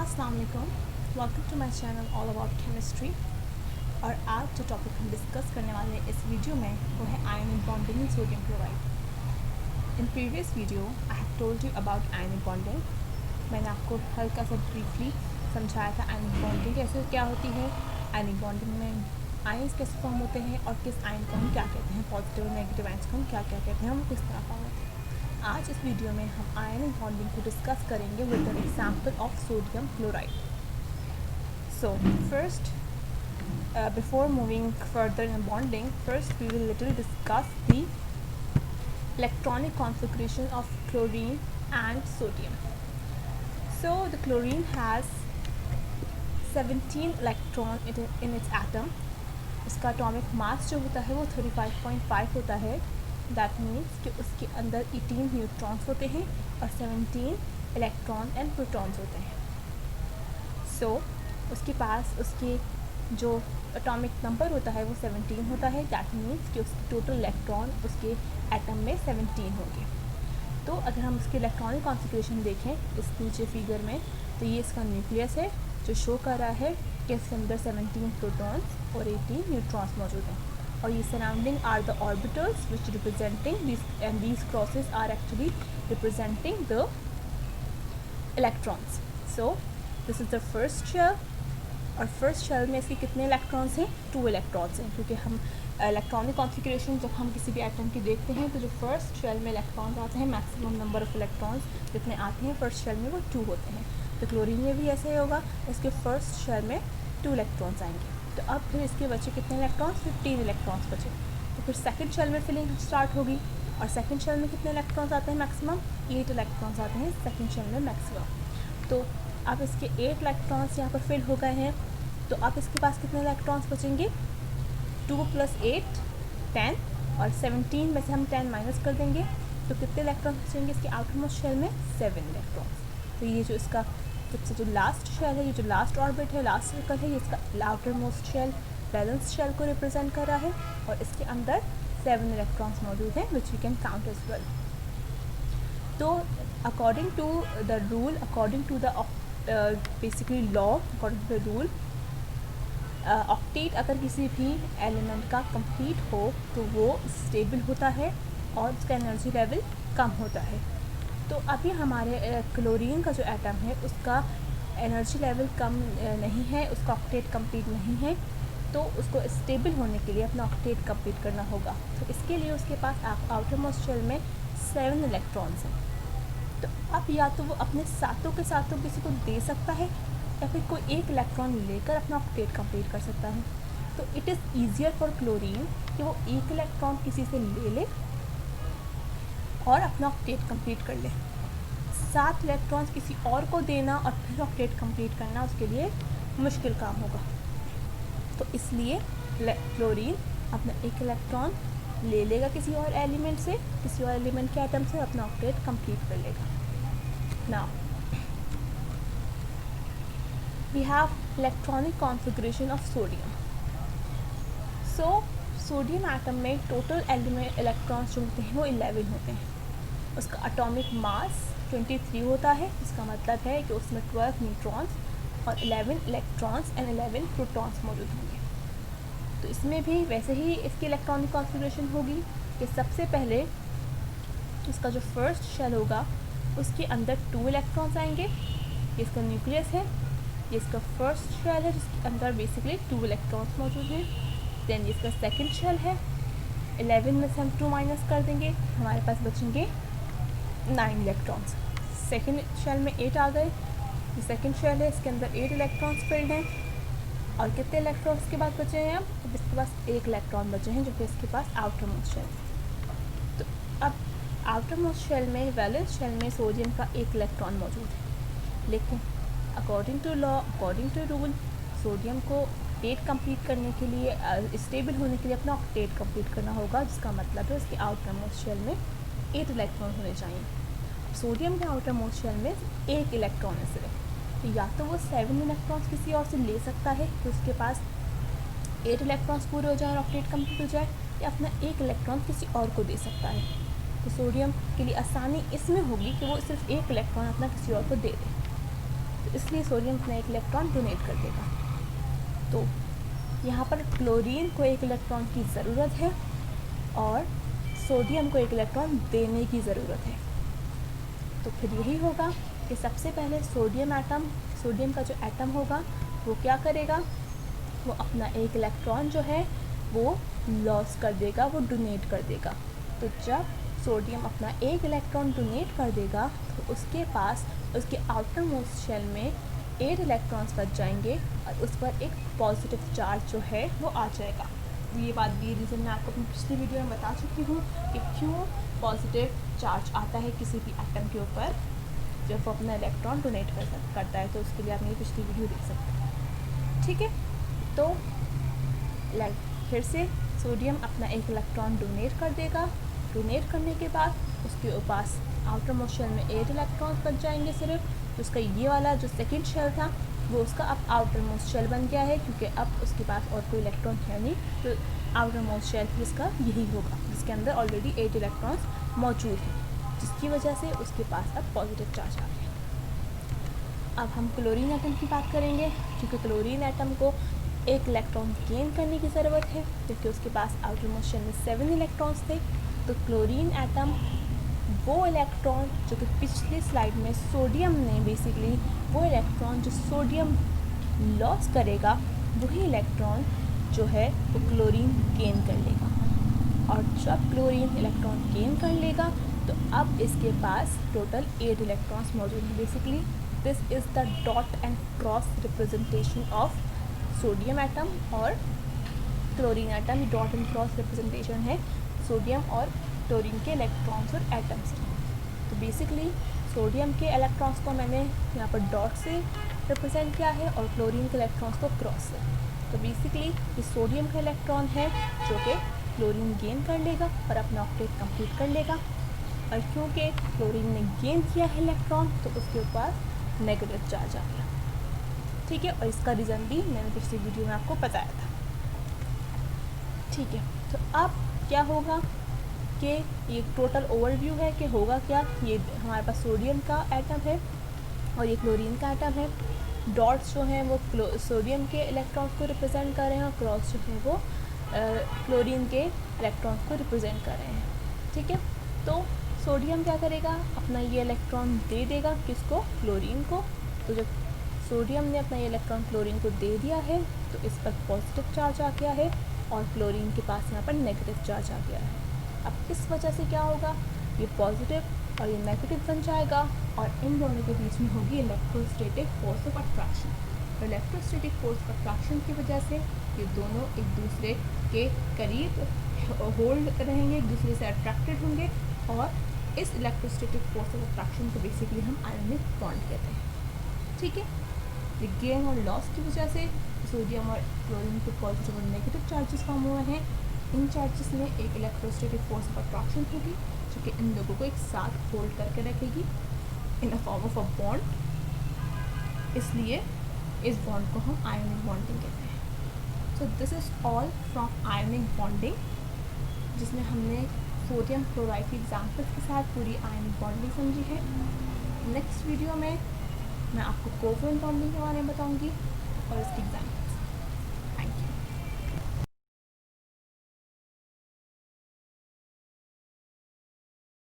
अस्सलाम वालेकुम, welcome to my channel all about chemistry. और आज जो टॉपिक हम डिस्कस करने वाले हैं इस वीडियो में वो है ionic bonding in sodium chloride. In previous video I have told you about ionic bonding. मैंने आपको हल्का सा ब्रीफली समझाया था आयनिक बॉन्डिंग कैसे क्या होती है, आयनिक बॉन्डिंग में आयंस कैसे फॉर्म होते हैं और किस आयन को हम क्या कहते हैं, पॉजिटिव और नेगेटिव आयंस को हम क्या क्या कहते हैं, हम किस तरह फॉर्म होते हैं। आज इस वीडियो में हम आयनिक बॉन्डिंग को डिस्कस करेंगे with an example of sodium chloride. So first before moving further in bonding, first we will little discuss the electronic configuration of chlorine and sodium. So the chlorine has 17 electron in its atom. उसका atomic mass जो होता है वो 35.5 होता है। That means कि उसके अंदर 18 न्यूट्रॉन्स होते हैं और 17 इलेक्ट्रॉन एंड प्रोटॉन्स होते हैं। सो उसके पास उसके जो एटॉमिक नंबर होता है वो 17 होता है। दैट मीन्स कि उसके टोटल इलेक्ट्रॉन उसके एटम में 17 होंगे। तो अगर हम उसके इलेक्ट्रॉनिक कॉन्फ़िगरेशन देखें इस नीचे फिगर में, तो ये इसका न्यूक्लियस है जो शो कर रहा है कि इसके अंदर 17 प्रोटॉन्स और 18 न्यूट्रॉन्स मौजूद हैं। और ये surrounding are the orbitals which representing this, and these crosses are actually representing the electrons. So this is the first shell. और फर्स्ट शेल में इसके कितने इलेक्ट्रॉन्स हैं? 2 इलेक्ट्रॉन्स हैं, क्योंकि हम इलेक्ट्रॉनिक कॉन्फ़िगरेशन जब हम किसी भी एटम की देखते हैं तो जो फर्स्ट शेल में इलेक्ट्रॉन्स आते हैं, मैक्सिमम नंबर ऑफ़ इलेक्ट्रॉन्स जितने आते हैं फर्स्ट शेल में वो 2 होते हैं। तो क्लोरीन में भी ऐसे ही होगा, इसके फर्स्ट शेल में 2 इलेक्ट्रॉन्स आएंगे। तो अब फिर इसके बचे कितने इलेक्ट्रॉन्स? 15 इलेक्ट्रॉन्स बचे। तो फिर सेकंड शेल में फिलिंग स्टार्ट होगी। और सेकंड शेल में कितने इलेक्ट्रॉन्स आते हैं? मैक्सिमम 8 इलेक्ट्रॉन्स आते हैं सेकंड शेल में मैक्सिमम। तो अब इसके 8 इलेक्ट्रॉन्स यहाँ पर फिल हो गए हैं। तो अब इसके पास कितने इलेक्ट्रॉन्स बचेंगे? 2 + 8 10, और 17 में से हम 10 माइनस कर देंगे तो कितने इलेक्ट्रॉन्स बचेंगे इसके आउटर मोस्ट शेल में? 7 इलेक्ट्रॉन्स। तो ये जो इसका सबसे जो लास्ट शेल है, ये जो लास्ट ऑर्बिट है, लास्ट सर्कल है, ये इसका outermost shell balance shell को रिप्रेजेंट कर रहा है और इसके अंदर 7 इलेक्ट्रॉन्स मौजूद हैं which we can count as well. तो according to the rule, according to the basically law, according to the rule, octet अगर किसी भी एलिमेंट का कंप्लीट हो तो वो स्टेबल होता है और उसका एनर्जी लेवल कम होता है। तो अभी हमारे क्लोरीन का जो एटम है उसका एनर्जी लेवल कम नहीं है, उसका ऑक्टेट कंप्लीट नहीं है, तो उसको स्टेबल होने के लिए अपना ऑक्टेट कंप्लीट करना होगा। तो इसके लिए उसके पास आउटर मोस्ट शेल में 7 इलेक्ट्रॉन्स हैं। तो अब या तो वो अपने सातों के सातों किसी को दे सकता है या फिर कोई एक इलेक्ट्रॉन लेकर अपना ऑक्टेट कंप्लीट कर सकता है। तो it is easier for chlorine कि वो एक इलेक्ट्रॉन किसी से ले ले और अपना ऑक्टेट कंप्लीट कर ले। 7 इलेक्ट्रॉन्स किसी और को देना और फिर ऑक्टेट कंप्लीट करना उसके लिए मुश्किल काम होगा। तो इसलिए क्लोरीन अपना एक इलेक्ट्रॉन ले लेगा किसी और एलिमेंट से, किसी और एलिमेंट के एटम से, अपना ऑक्टेट कंप्लीट कर लेगा। Now we have electronic configuration of sodium. So sodium atom में टोटल एलिमेंट इलेक्ट्रॉन्स जो होते हैं वो 11 होते हैं। उसका एटॉमिक मास 23 होता है, इसका मतलब है कि उसमें 12 न्यूट्रॉन्स और 11 इलेक्ट्रॉन्स एंड 11 प्रोटॉन्स मौजूद होंगे। तो इसमें भी वैसे ही इसकी इलेक्ट्रॉनिक कॉन्फ़िगरेशन होगी कि सबसे पहले इसका जो फर्स्ट शेल होगा उसके अंदर 2 इलेक्ट्रॉन्स आएंगे। ये इसका न्यूक्लियस है, ये इसका फर्स्ट शेल है जिसके अंदर बेसिकली 2 इलेक्ट्रॉन्स मौजूद हैं। देन ये इसका सेकंड शेल है, 11 में से हम 2 माइनस कर देंगे, हमारे पास बचेंगे 9 इलेक्ट्रॉन्स। सेकंड शेल में 8 आ गए, ये सेकंड शेल है, इसके अंदर 8 इलेक्ट्रॉन्स फिल्ड हैं। और कितने इलेक्ट्रॉन्स के बाद बचे हैं? अब इसके पास 1 इलेक्ट्रॉन बचे हैं जो कि इसके पास आउटर मोस्ट शेल है। तो अब आउटर मोस्ट शेल में, वैलेंस शेल में सोडियम का 1 इलेक्ट्रॉन मौजूद है, लेकिन according to law, according to rule, sodium को ऑक्टेट कंप्लीट करने के लिए, स्टेबल होने के लिए अपना ऑक्टेट कंप्लीट करना होगा, जिसका मतलब है उसके आउटर मोस्ट शेल में 8 इलेक्ट्रॉन होने चाहिए। सोडियम के आउटर मोस्ट शेल में 1 इलेक्ट्रॉन है सिर्फ। तो या तो वो 7 इलेक्ट्रॉन्स किसी और से ले सकता है कि उसके पास 8 इलेक्ट्रॉन्स पूरे हो जाए और ऑक्टेट कंप्लीट हो जाए, या अपना 1 इलेक्ट्रॉन किसी और को दे सकता है। तो सोडियम के लिए आसानी इसमें होगी कि वो सिर्फ 1 इलेक्ट्रॉन अपना किसी और को दे दे। तो इसलिए सोडियम अपना एक इलेक्ट्रॉन डोनेट कर देगा। तो यहाँ पर क्लोरीन को एक इलेक्ट्रॉन की ज़रूरत है और सोडियम को एक इलेक्ट्रॉन देने की ज़रूरत है। तो फिर यही होगा कि सबसे पहले सोडियम का जो एटम होगा वो क्या करेगा, वो अपना एक इलेक्ट्रॉन जो है वो लॉस कर देगा, वो डोनेट कर देगा। तो जब सोडियम अपना एक इलेक्ट्रॉन डोनेट कर देगा तो उसके पास उसके आउटर मोस्ट शेल में 8 इलेक्ट्रॉन्स बच जाएंगे और उस पर एक पॉजिटिव चार्ज जो है वो आ जाएगा। तो ये बात भी रीज़न मैं आपको अपनी पिछली वीडियो में बता चुकी हूँ कि क्यों पॉजिटिव चार्ज आता है किसी भी एटम के ऊपर जब वो अपना इलेक्ट्रॉन डोनेट करता है। तो उसके लिए आप मेरी पिछली वीडियो देख सकते हैं, ठीक है। तो फिर से सोडियम अपना एक इलेक्ट्रॉन डोनेट कर देगा। डोनेट करने के बाद उसके पास आउटर मोस्ट शेल में 8 इलेक्ट्रॉन्स बच जाएंगे सिर्फ। तो उसका ये वाला जो सेकंड शेल था वो उसका अब आउटर मोस्ट शेल बन गया है, क्योंकि अब उसके पास और कोई इलेक्ट्रॉन है नहीं। तो आउटर मोस्ट शेल इसका यही होगा जिसके अंदर ऑलरेडी 8 इलेक्ट्रॉन्स मौजूद हैं, जिसकी वजह से उसके पास अब पॉजिटिव चार्ज आ गया। अब हम क्लोरीन एटम की बात करेंगे, क्योंकि क्लोरीन एटम को एक इलेक्ट्रॉन गेन करने की ज़रूरत है, क्योंकि उसके पास आउटर मोस्ट शेल में 7 इलेक्ट्रॉन्स थे। तो क्लोरीन एटम वो इलेक्ट्रॉन जो कि पिछली स्लाइड में सोडियम ने बेसिकली वो इलेक्ट्रॉन जो सोडियम लॉस करेगा वही इलेक्ट्रॉन जो है वो क्लोरीन गेन कर लेगा। और जब क्लोरीन इलेक्ट्रॉन गेन कर लेगा तो अब इसके पास टोटल 8 इलेक्ट्रॉन्स मौजूद हैं। Basically this is the dot and cross representation of sodium atom और क्लोरीन एटम। ये डॉट एंड क्रॉस रिप्रेजेंटेशन है सोडियम और क्लोरीन के इलेक्ट्रॉन्स और एटम्स की। तो बेसिकली सोडियम के इलेक्ट्रॉन्स को मैंने यहाँ पर डॉट से रिप्रेजेंट किया है और क्लोरीन के इलेक्ट्रॉन्स को क्रॉस से। तो बेसिकली ये सोडियम का इलेक्ट्रॉन है जो कि क्लोरीन गेन कर लेगा और अपना ऑक्टेट कंप्लीट कर लेगा। और क्योंकि क्लोरीन ने गेन किया है इलेक्ट्रॉन तो उसके ऊपर नेगेटिव चार्ज आ गया, ठीक है। और इसका रीज़न भी मैंने पिछली वीडियो में आपको बताया था, ठीक है। तो अब क्या होगा कि ये टोटल ओवरव्यू है कि होगा क्या। ये हमारे पास सोडियम का एटम है और ये क्लोरीन का एटम है। डॉट्स जो हैं वो सोडियम के इलेक्ट्रॉन्स को रिप्रेजेंट कर रहे हैं और क्रॉस जो है वो क्लोरीन के इलेक्ट्रॉन्स को रिप्रेजेंट कर रहे हैं, ठीक है। तो सोडियम क्या करेगा, अपना ये इलेक्ट्रॉन दे देगा किसको, क्लोरीन को। तो जब सोडियम ने अपना ये इलेक्ट्रॉन क्लोरीन को दे दिया है तो इस पर पॉजिटिव चार्ज आ गया है और क्लोरीन के पास यहाँ पर नेगेटिव चार्ज आ गया है। अब इस वजह से क्या होगा, ये पॉजिटिव और ये नेगेटिव बन जाएगा और इन दोनों के बीच में होगी electrostatic force of attraction. Electrostatic force of attraction की वजह से ये दोनों एक दूसरे के करीब होल्ड रहेंगे, एक दूसरे से अट्रैक्टेड होंगे और इस इलेक्ट्रोस्टैटिक फोर्स ऑफ अट्रैक्शन को बेसिकली हम आयनिक बॉन्ड कहते हैं, ठीक है। ये गेन और लॉस की वजह से सोडियम और क्लोरीन के पॉजिटिव और नेगेटिव चार्जेस फॉर्म हुए हैं। इन चार्जेस में एक इलेक्ट्रोस्टैटिक फोर्स ऑफ अट्रैक्शन होगी जो कि इन लोगों को एक साथ होल्ड करके रखेगी in a form of a bond, इसलिए इस बॉन्ड को हम आयनिक बॉन्डिंग कहते हैं। So this is all from ionic bonding, जिसमें हमने सोडियम क्लोराइड की एग्जाम्पल्स के साथ पूरी आयनिक बॉन्डिंग समझी है। नेक्स्ट वीडियो में मैं आपको कोवलेंट बॉन्डिंग के बारे में बताऊँगी और इसकी एग्जाम्पल।